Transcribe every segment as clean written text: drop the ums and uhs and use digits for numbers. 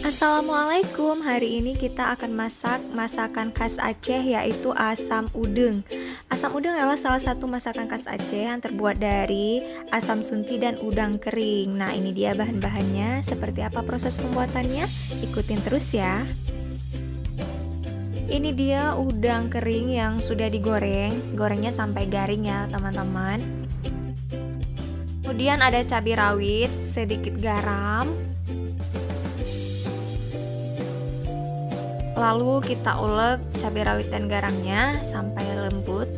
Assalamualaikum, hari ini kita akan masak masakan khas Aceh yaitu asam udeng. Asam udeng adalah salah satu masakan khas Aceh yang terbuat dari asam sunti dan udang kering. Nah, ini dia bahan-bahannya, seperti apa proses pembuatannya? Ikutin terus ya. Ini dia udang kering yang sudah digoreng, gorengnya sampai garing ya teman-teman. Kemudian ada cabai rawit, sedikit garam. Lalu kita ulek cabai rawit dan garamnya sampai lembut.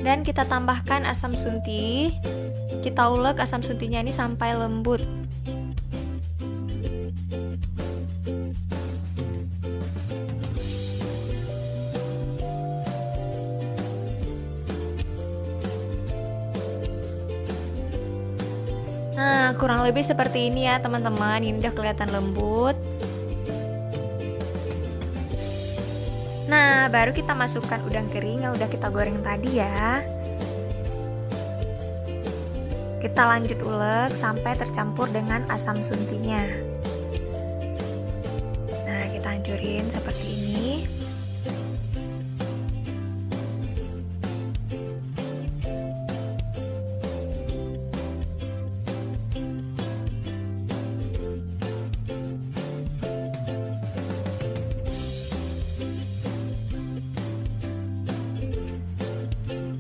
Dan kita tambahkan asam sunti. Kita ulek asam suntinya ini sampai lembut. Nah, kurang lebih seperti ini ya teman-teman. Ini udah kelihatan lembut. Nah, baru kita masukkan udang kering yang udah kita goreng tadi ya. Kita lanjut ulek sampai tercampur dengan asam suntinya. Nah, kita hancurin seperti ini.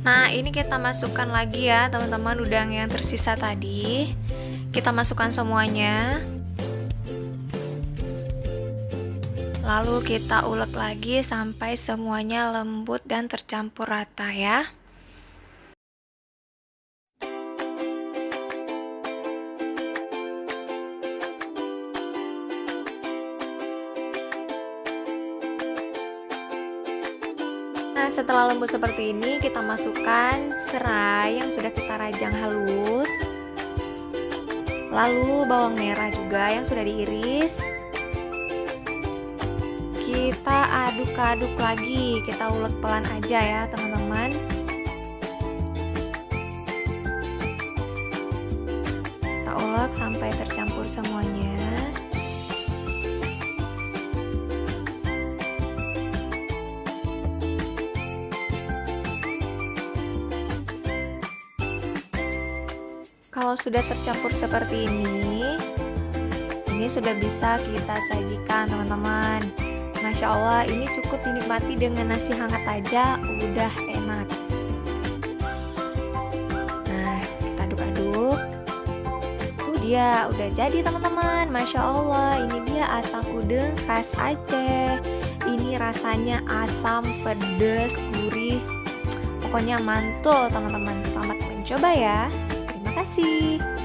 Nah, ini kita masukkan lagi ya teman-teman udang yang tersisa tadi. Kita masukkan semuanya. Lalu kita ulek lagi sampai semuanya lembut dan tercampur rata ya. Nah, setelah lembut seperti ini, kita masukkan serai yang sudah kita rajang halus. Lalu bawang merah juga yang sudah diiris. Kita aduk-aduk lagi, kita ulek pelan aja ya teman-teman. Kita ulek sampai tercampur semuanya. Kalau sudah tercampur seperti ini sudah bisa kita sajikan teman-teman. Masya Allah, ini cukup dinikmati dengan nasi hangat aja udah enak. Nah, kita aduk-aduk. Dia udah jadi teman-teman. Masya Allah, ini dia asam udeng khas Aceh. Ini rasanya asam, pedas, gurih. Pokoknya mantul teman-teman. Selamat mencoba ya. Terima kasih.